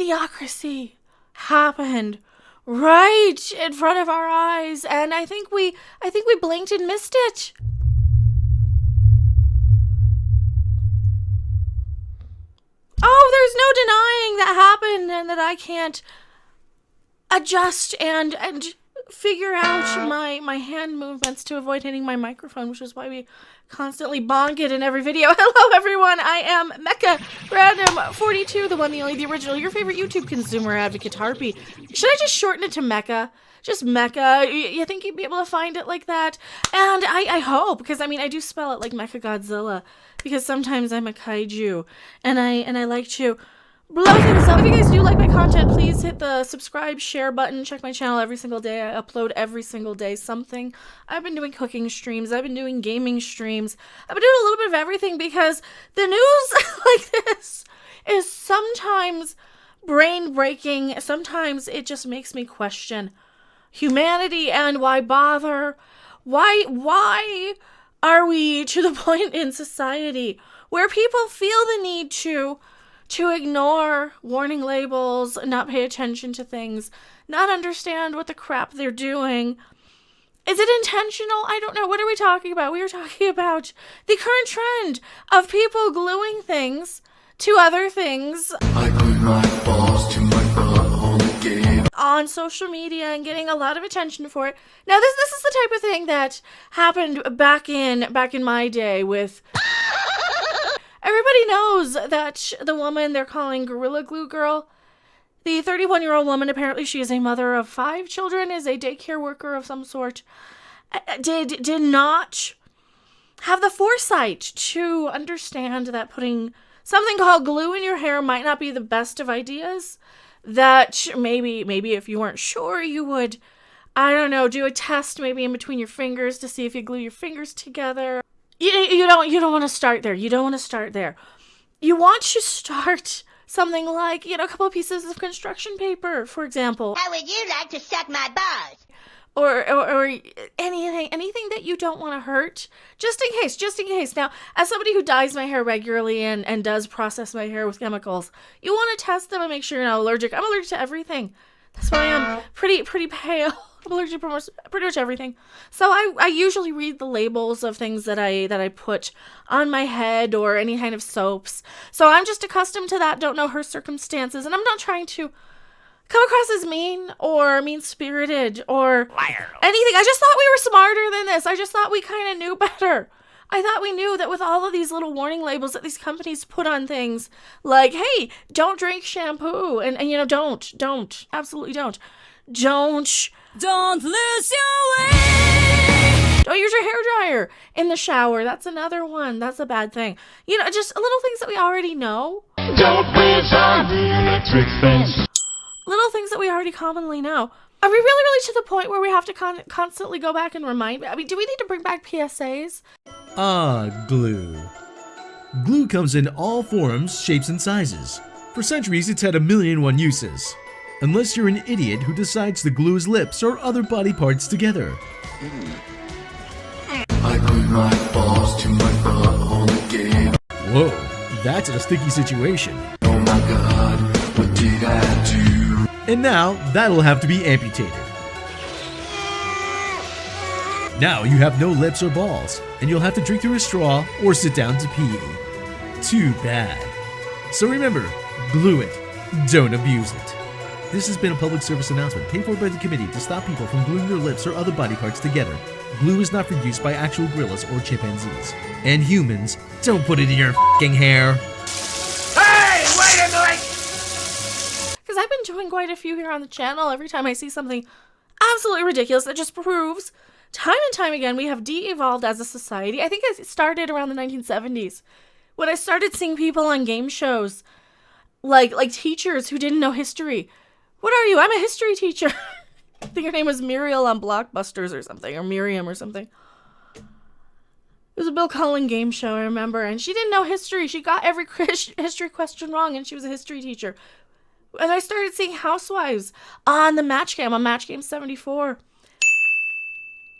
idiocracy happened right in front of our eyes, and I think we blinked and missed it. Oh, there's no denying that happened, and that I can't adjust and figure out my hand movements to avoid hitting my microphone, which is why we constantly bonk it in every video. Hello, everyone. I am mecharandom42, the one, the only, the original, your favorite YouTube consumer advocate harpy. Should I just shorten it to Mecha? Just Mecha. You think you'd be able to find it like that? And I hope, because I mean, I do spell it like Mecha Godzilla, because sometimes I'm a kaiju, and I like to blow things up. If you guys do like my content, please hit the subscribe, share button. Check my channel every single day. I upload every single day something. I've been doing cooking streams. I've been doing gaming streams. I've been doing a little bit of everything, because the news like this is sometimes brain-breaking. Sometimes it just makes me question humanity, and why bother? Why are we to the point in society where people feel the need to ignore warning labels, not pay attention to things, not understand what the crap they're doing? Is it intentional? I don't know. What are we talking about? We are talking about the current trend of people gluing things to other things. I glued my balls to my butthole again. On social media and getting a lot of attention for it. Now, this is the type of thing that happened back in my day with... Everybody knows that the woman they're calling Gorilla Glue Girl, the 31-year-old woman, apparently she is a mother of 5 children, is a daycare worker of some sort, did not have the foresight to understand that putting something called glue in your hair might not be the best of ideas, that maybe if you weren't sure, you would, I don't know, do a test maybe in between your fingers to see if you glue your fingers together. You don't want to start there. You don't want to start there. You want to start something like, a couple of pieces of construction paper, for example. How would you like to suck my balls? Or anything that you don't want to hurt, just in case. Now, as somebody who dyes my hair regularly and does process my hair with chemicals, you want to test them and make sure you're not allergic. I'm allergic to everything. That's why I'm pretty pale. I'm allergic to pretty much everything. So I usually read the labels of things that I put on my head or any kind of soaps. So I'm just accustomed to that, don't know her circumstances, and I'm not trying to come across as mean or mean-spirited or anything. I just thought we were smarter than this. I just thought we kind of knew better. I thought we knew that with all of these little warning labels that these companies put on things, like, hey, don't drink shampoo, and don't, absolutely don't. Don't lose your way. Don't use your hairdryer in the shower. That's another one. That's a bad thing. Just little things that we already know. Don't whiz on the electric fence. Little things that we already commonly know. Are we really to the point where we have to constantly go back and remind? I mean, do we need to bring back PSAs? Glue. Glue comes in all forms, shapes, and sizes. For centuries, it's had 1,000,001 uses. Unless you're an idiot who decides to glue his lips or other body parts together. I glued my balls to my butthole again. Whoa, that's a sticky situation. Oh my god, what did I do? And now, that'll have to be amputated. Now you have no lips or balls, and you'll have to drink through a straw or sit down to pee. Too bad. So remember, glue it, don't abuse it. This has been a public service announcement paid for by the committee to stop people from gluing their lips or other body parts together. Glue is not for use by actual gorillas or chimpanzees. And humans, don't put it in your f***ing hair. Hey, wait a minute! Because I've been doing quite a few here on the channel. Every time I see something absolutely ridiculous that just proves time and time again we have de-evolved as a society. I think it started around the 1970s when I started seeing people on game shows like teachers who didn't know history. What are you? I'm a history teacher. I think her name was Muriel on Blockbusters or something, or Miriam or something. It was a Bill Cullen game show, I remember, and she didn't know history. She got every history question wrong, and she was a history teacher. And I started seeing housewives on the Match Game, on Match Game 74.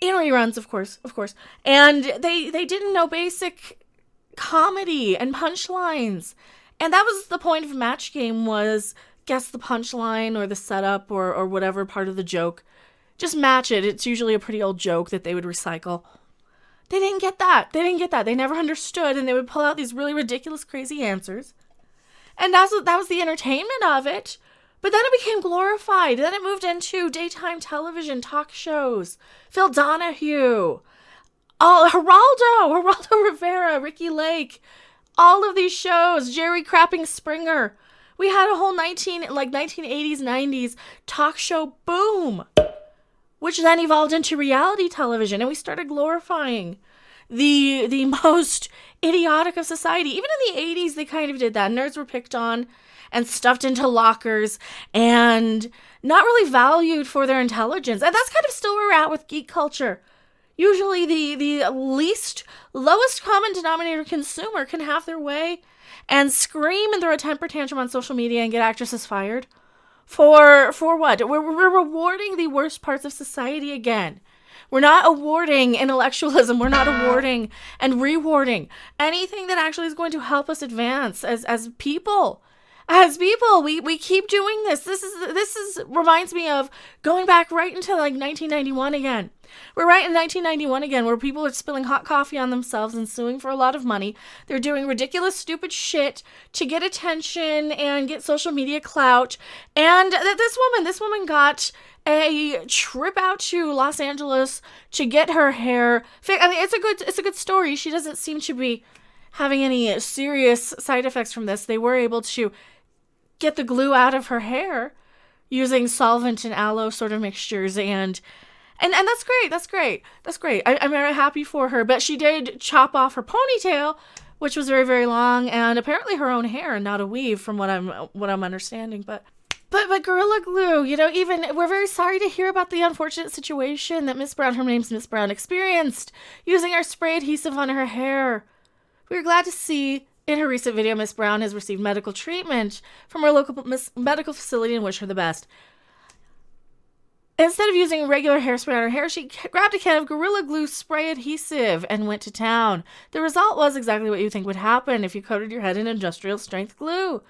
In reruns, of course. And they didn't know basic comedy and punchlines. And that was the point of Match Game, was guess the punchline or the setup or whatever part of the joke. Just match it. It's usually a pretty old joke that they would recycle. They didn't get that. They never understood, and they would pull out these really ridiculous, crazy answers. And that was the entertainment of it. But then it became glorified. Then it moved into daytime television, talk shows, Phil Donahue, Geraldo Rivera, Ricky Lake, all of these shows, Jerry Crapping Springer. We had a whole 1980s, 90s talk show boom, which then evolved into reality television, and we started glorifying the most idiotic of society. Even in the 80s, they kind of did that. Nerds were picked on and stuffed into lockers and not really valued for their intelligence. And that's kind of still where we're at with geek culture. Usually the lowest common denominator consumer can have their way and scream and throw a temper tantrum on social media and get actresses fired. For what? We're rewarding the worst parts of society again. We're not awarding intellectualism. We're not awarding and rewarding anything that actually is going to help us advance as people. As people, we keep doing this. This reminds me of going back right into 1991 again. We're right in 1991 again, where people are spilling hot coffee on themselves and suing for a lot of money. They're doing ridiculous, stupid shit to get attention and get social media clout. And this woman got a trip out to Los Angeles to get her hair fixed. I mean, it's a good story. She doesn't seem to be having any serious side effects from this. They were able to get the glue out of her hair using solvent and aloe sort of mixtures, and that's great. I'm very happy for her. But she did chop off her ponytail, which was very, very long, and apparently her own hair and not a weave, from what I'm understanding. But Gorilla Glue, even we're very sorry to hear about the unfortunate situation that Miss Brown, her name's Miss Brown, experienced using our spray adhesive on her hair. We're glad to see in her recent video, Miss Brown has received medical treatment from her local medical facility and wish her the best. Instead of using regular hairspray on her hair, she grabbed a can of Gorilla Glue spray adhesive and went to town. The result was exactly what you think would happen if you coated your head in industrial strength glue.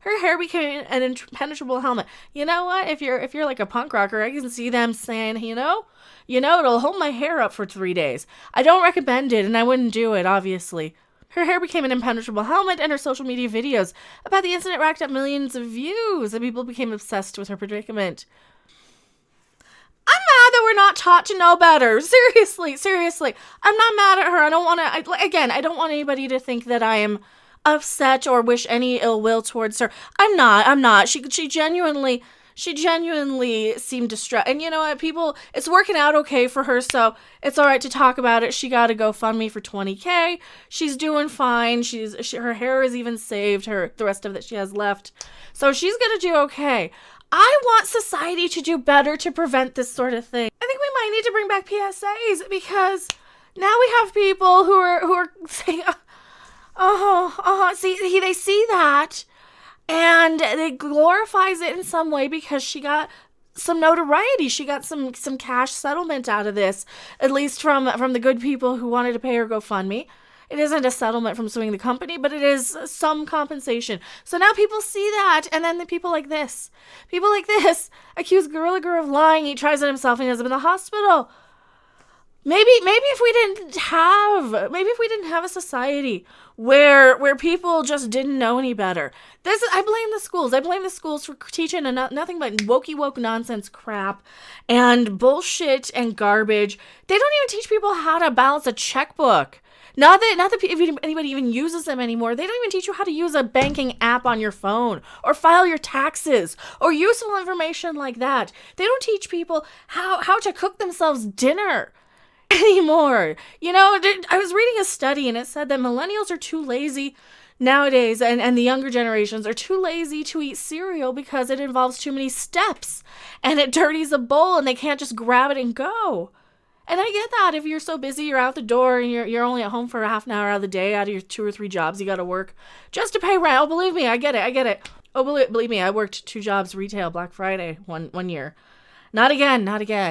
Her hair became an impenetrable helmet. You know what? If you're like a punk rocker, I can see them saying, it'll hold my hair up for 3 days. I don't recommend it, and I wouldn't do it, obviously. Her hair became an impenetrable helmet, and her social media videos about the incident racked up millions of views, and people became obsessed with her predicament. I'm mad that we're not taught to know better. Seriously. I'm not mad at her. I don't want anybody to think that I am upset or wish any ill will towards her. I'm not. She genuinely seemed distressed. And you know what, people, it's working out okay for her, so it's all right to talk about it. She got a GoFundMe for $20,000. She's doing fine. Her hair is even saved, the rest of it she has left. So she's going to do okay. I want society to do better to prevent this sort of thing. I think we might need to bring back PSAs, because now we have people who are saying, see, they see that and it glorifies it in some way because she got some notoriety. She got some cash settlement out of this, at least from the good people who wanted to pay her GoFundMe. It isn't a settlement from suing the company, but it is some compensation. So now people see that, and then the people like this accuse Gorilla Glue of lying. He tries it himself and he ends up in the hospital. Maybe if we didn't have a society where people just didn't know any better. I blame the schools. I blame the schools for teaching nothing but woke nonsense crap and bullshit and garbage. They don't even teach people how to balance a checkbook. Not that anybody even uses them anymore. They don't even teach you how to use a banking app on your phone or file your taxes or useful information like that. They don't teach people how to cook themselves dinner anymore. I was reading a study and it said that millennials are too lazy nowadays, and the younger generations are too lazy to eat cereal because it involves too many steps and it dirties a bowl and they can't just grab it and go. And I get that. If you're so busy, you're out the door and you're only at home for a half an hour out of the day out of your 2 or 3 jobs you got to work just to pay rent. Oh, believe me, I get it. Oh, believe me, I worked 2 jobs retail Black Friday one year. Not again,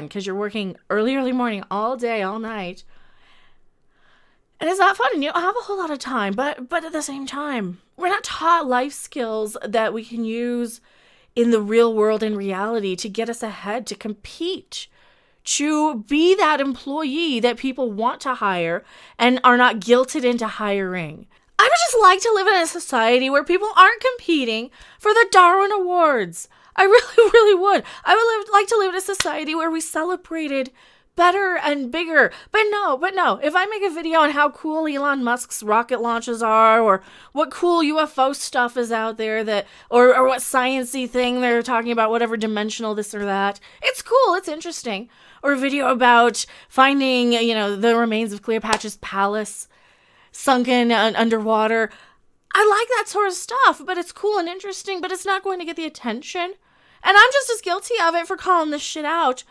because you're working early morning all day, all night. And it's not fun, and you don't have a whole lot of time. But at the same time, we're not taught life skills that we can use in the real world and reality to get us ahead, to compete, to be that employee that people want to hire and are not guilted into hiring. I would just like to live in a society where people aren't competing for the Darwin Awards. I really, really would. I would like to live in a society where we celebrated better and bigger. But no. If I make a video on how cool Elon Musk's rocket launches are, or what cool UFO stuff is out there that, or what sciencey thing they're talking about, whatever dimensional this or that, it's cool, it's interesting. Or a video about finding, the remains of Cleopatra's palace sunken underwater. I like that sort of stuff, but it's cool and interesting, but it's not going to get the attention. And I'm just as guilty of it for calling this shit out.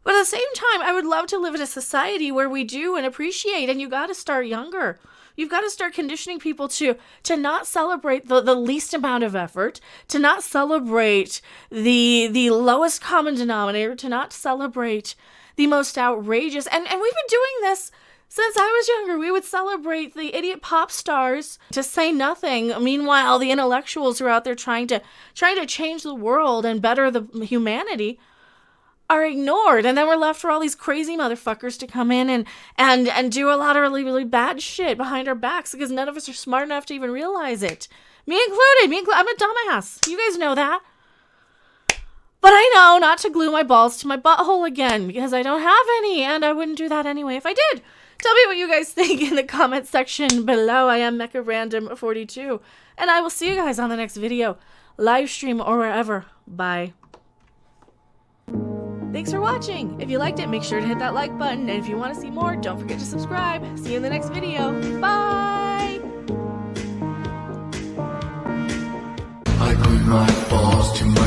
But at the same time, I would love to live in a society where we do and appreciate, and you got to start younger. You've got to start conditioning people to not celebrate the least amount of effort, to not celebrate the lowest common denominator, to not celebrate the most outrageous. And we've been doing this since I was younger. We would celebrate the idiot pop stars to say nothing. Meanwhile, the intellectuals who are out there trying to change the world and better the humanity are ignored, and then we're left for all these crazy motherfuckers to come in and do a lot of really, really bad shit behind our backs because none of us are smart enough to even realize it. Me included. I'm a dumbass. You guys know that. But I know not to glue my balls to my butthole again because I don't have any, and I wouldn't do that anyway if I did. Tell me what you guys think in the comment section below. I am mecharandom42, and I will see you guys on the next video, live stream, or wherever. Bye. Thanks for watching. If you liked it, make sure to hit that like button. And if you want to see more, don't forget to subscribe. See you in the next video. Bye! I glue my balls to my